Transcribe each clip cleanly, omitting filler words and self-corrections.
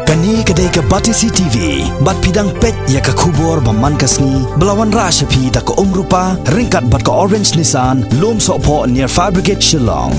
Kani kedai ke Batisi TV, bat pidang pet ya ke kubur baman kasni, belawan rasyapi tak ke rupa, ringkat bat ke Orange Nissan, lom sokpo near Fire Brigade Shillong.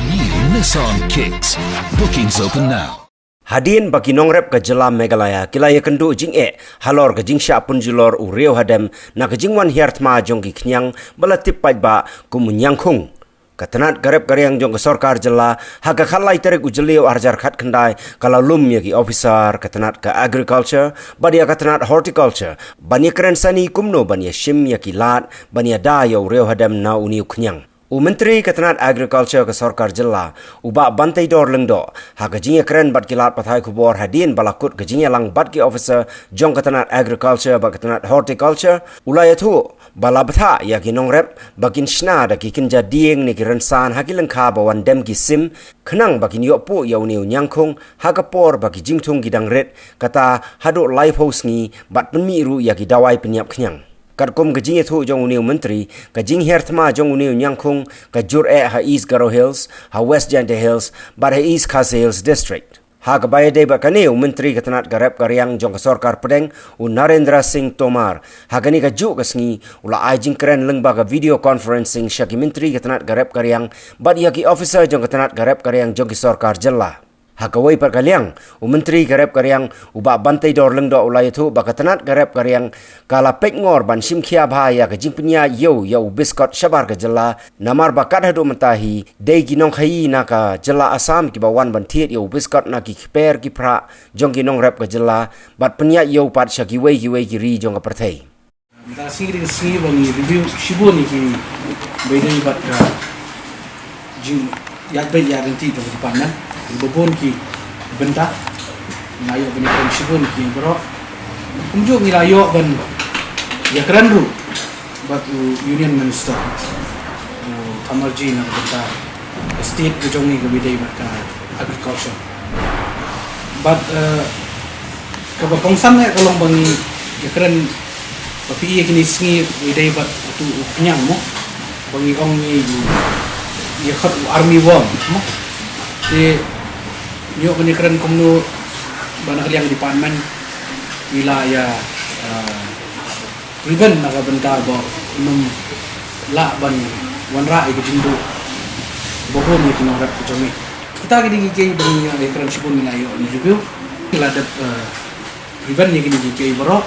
New Nissan Kicks. Bookings open now. Hadin bagi nongrep ke Jelam Meghalaya kilaya kendu jing halor ke jing sya pun julor u reu hadam na ke jing wan hiartma jong ki knyang balatip pai ba ku munyangkhung katanat garep garyang jong ke sarkar jela haga khalai terek ujeliu arjar khat khandai kalau lum ya ki officer katanat ke agriculture badia katanat horticulture bania keren sani kumno bania shim ya ki lat bania da ya u reu hadam na uni knyang U Menteri Katanat Agriculture ke Sarkar Jela, uba bantai dor lengdo, ha gajinya keren bat kilat pathai kubor hadin balakut gajinya lang bat ki officer jong Katanat Agriculture ba Katanat Horticulture, ulaya tu bala batha ya ki nongrep bakin shna da ki kinja dieng ni ki rensan ha ki lengkha ba wan dem ki sim, kenang bakin yok pu ya uniu nyangkung ha kapor ba ki jingtung ki dangret kata hadu live house ni bat penmi ru ya ki dawai penyap kenyang. Kadkom gajing itu jong uniu menteri, gajing hertma jong uniu nyangkung, gajur ha East Garo Hills, ha West Jante Hills, bar ha East Khasi Hills District. Ha gabaya de bakane menteri katanat garep karyang jong Sarkar Pedeng u Narendra Singh Tomar. Ha gani gaju kasngi ula ajing keren lengba ga video conferencing syaki menteri katanat garep karyang bad yaki officer jong katanat garep karyang jong Sarkar Jela. Hakawai perkaliang, Menteri Garep Karyang uba bantai dor lengdo ulai itu bakatanat Garep Karyang kala pekngor ban simkhia bahaya ke jingpnya yo biskot syabar ke jela namar bakat hadu mentahi dei ginong khai naka jela Asam ki bawan ban thiet yo biskot na ki per ki pra jong ginong rep ke jela bat penya yo pat syaki wei ki ri jong ke perthai menta singi bani review shibo ni ki bedai bat ka jing yak be ya renti to department ibon ki benta ngayo bani kon shibun ki bro kumjo ngayo ban ya kranru bat union minister Tamarji na benta state kujongi ke bidai bat ka agriculture but ka ba kongsan ne kolong bangi ya kran tapi kini singi bidai bat tu nyang mo bangi ong ni ya khat army worm mo te yo bani keren komno bana yang department wilayah riben naga benta bo num la ban wanra ke jindu bobo ni kino rap kujomi kita gini gigi bani keren sibun wilayah on review kila de riben ni gini gigi bro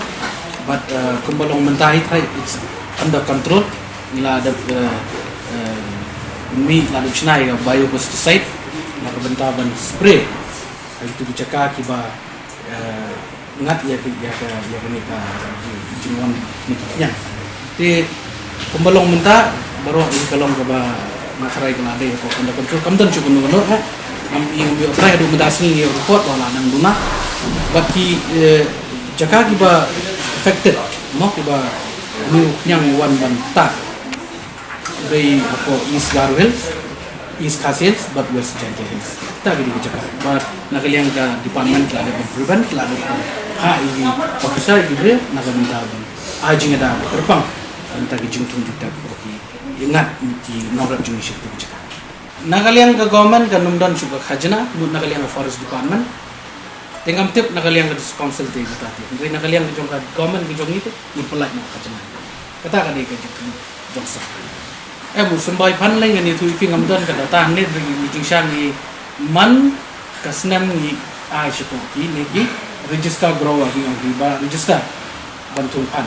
but kumbalong mentai thai it's under control ila de mi la de chnai ga biopesticide na benta ban spray itu bicaka kiba ngat ya ni ka jingon niknya ti kumbalong menta baru ini kalong ka ba makarai kana de ko kanda kontrol kamdan chukun no ha am yung bi try do medasni ni report wala nang duna baki jaka kiba affected mo kiba ni nyang wan ban ta bei ko East Garo Hills East Khasi Hills but West Jante Hills tak gini cakap but nak liang ke department lah ada berperubahan lah ada ini officer ini nak minta ajing ada terbang minta kijung tunjuk tak bagi ingat di nomor jung itu cakap nak liang ke government ke numdan juga khajana nak liang ke forest department tengam tip nak liang ke council tu tadi jadi nak liang ke jung government ke jung itu ni pelat nak khajana kata kan dia ke jung sah musumbai pan lain ni tu ifi ngamdan ka data ni jing sha ni man kasnam ni ai shiko ki ni ki register grower ki ang ba register bantung pan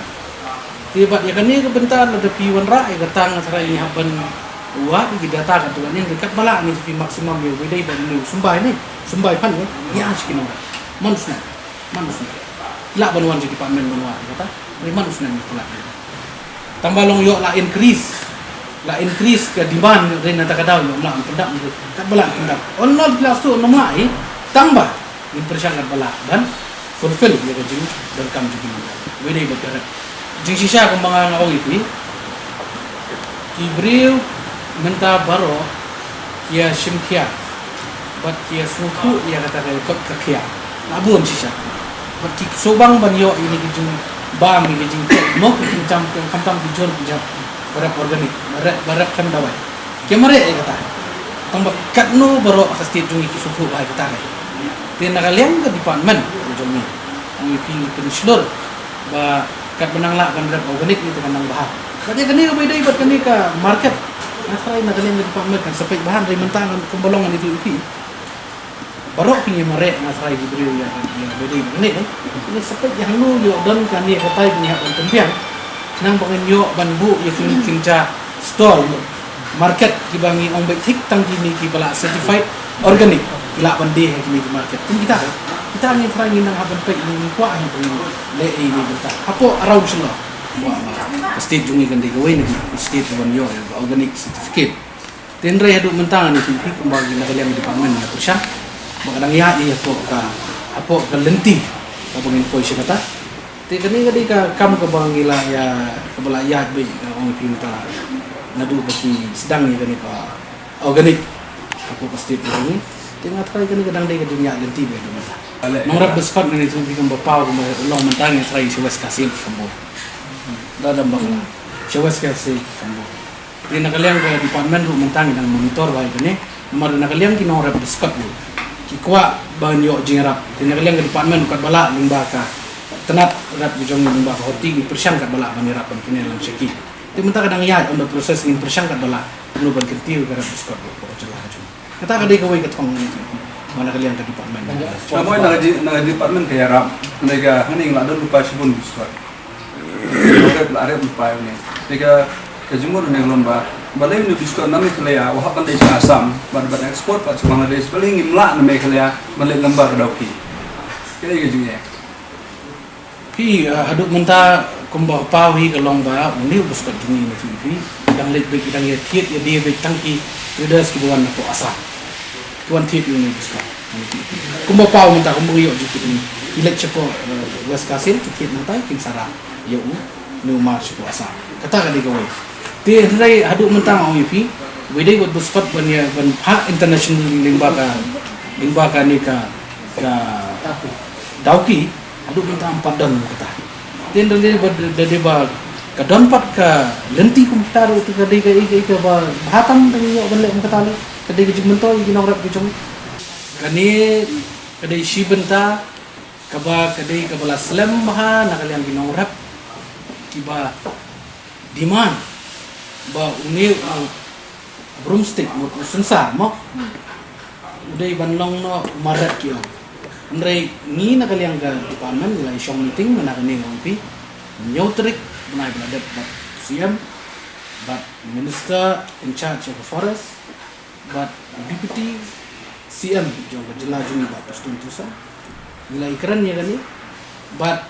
tiba ya kan ni ke bentar ada piwan ra ya katang sara ni haban wa di data ka tu ni dekat bala ni pi maksimum yo bedai ban ni sumbai pan ni ya shikino manusna la banwan di department banwa kata ni manusna ni pula tambalong yo la increase ke demand ren nata kadau yo lah pendak kat bala pendak on not class tu nomai tambah impression kat bala dan fulfill dia ke jing dan kam jing wedai bakar jing sisa kembangan awang itu kibril menta baro ya simkia bat ya suku ya kata kot kakia labun sisa bat sobang ban yo ini jing bam ini jing mo kincam kampang dijol bijak barap organik barap kan dawai kemare kata tambah katno baro akastit jungi ki suku ai kata Tin nakaliang ke department jom ni. UP penselur ba kat benang lah kan rep organik ni tekan bahan. Katanya kini ke beda ibat kini ke market. Nakaliang nakaliang ke department kan sampai bahan dari mentang kembolongan itu UP. Barok punya merek nasrai diberi yang beda ini kan. Ini sampai yang lu yo dan kan ni katai punya on tempiang. Nang pengenyo ban bu ya kini kinca stall market kibangi ong baik tik tang kini ki bala certified organic kila bandi kini di market pun kita ni terang nang haban pek ni kuah yang pun le ini bentar apa around selo wah state jungi kan degawe ni state ban yo organic certificate tenre hadu mentang ni ki kembali nak liang department ya persya makadang ya ni apa ka lenti ka bangin koi kata te kani kadi ka kam ka bangila ya ka bala ya be ong pinta nadu bagi sedang ni kani ka organik aku pasti ni tengah try kani kadang dai ka dunia lenti be mata mangrap beskat ni tu bikin bapau ko long mentang ni try siwas kasil kambo dadam bangla siwas kasil kambo ni nakaliang ka department ru mentang nang monitor ba kani mar nakaliang ki mangrap beskat ni ki kwa ban yo jingrap ni nakaliang ka department kat bala limba ka tenat rap jong limba ka hoti persyang kat bala banirap ban kini lang syaki. Itu mentah kadang ya under proses ingin persangkat bala nuban kentiu gara skot ko celah aja. Kata kadai kawai ketong ni. Mana kalian ke department. Semua nak department kaya ram. Mereka hani ngadon lupa sibun skot. Mereka lari lupa ni. Mereka kejumur ni lomba. Balai ni skot nami kelaya wahap pandai Assam. Bar ekspor pat Bangladesh paling imla nami kelaya balai lembar dauki. Kaya kejumnya. Pi hadut mentah kumbah pau hi kalong ba uni buskat duni na TV dang lek bek dang ya tiet ya dia bek tangki kedas ki buan ko asa kuan tiet uni buskat kumbah pau mentah kumbah yo jikit ni ilek cepo wes kasil tiet nantai king sara yo nu mar cepo asa kata kali gawe ti rai hadut mentang OUP wedai buat buskat ban ya ban ha international limba ka ni ka dauki hadut mentang padang kata then dari ba kadon pat ka lenti kumtar itu kadai ka ba batam tang yo ban le kata le kadai ka jumento ginong rap kijong kani kadai shibenta ka ba kadai ka bala slam ha nakaliang ginong rap kiba demand ba uni broomstick mo sensar mo udai banlong no marat kyo Andrei ni nakaliang ka department nilai shong meeting mana kani ngopi neutrik benai beladat but CM but minister in charge of the forest but deputy CM jong jela juni ba pastun tusa nilai keren ya kani but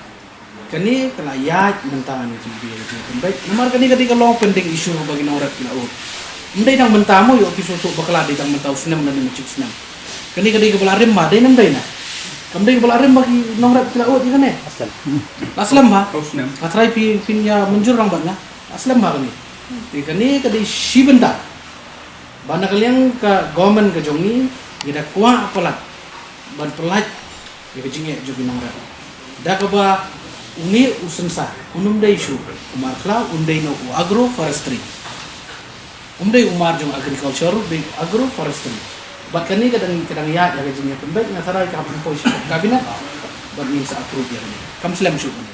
kani kala yat mentang ni TV baik nomor kani kalau penting isu bagi orang kilaut mendai nang mentamo yo kisu tu bakala di tang mentau senam dan macam senam kani kepala rim ma dai nam dai na Kamdai kepala rem bagi nongrat tidak awet kan aslam ba atrai pinnya menjur orang banyak aslam ba ni ni kadi shibenda bana kalian ke government ke jongi gida kuah apalat ban pelat ya jinge jogi nongrat da ka ba uni usensa unum dai shu umar kla undai no agro forestry umar jong agriculture be agro forestry Bat kani kadang ya jaga jinnya pembaik ngasarai kapun posisi kabinet buat minta approve ya ni. Kam selam syuk ni.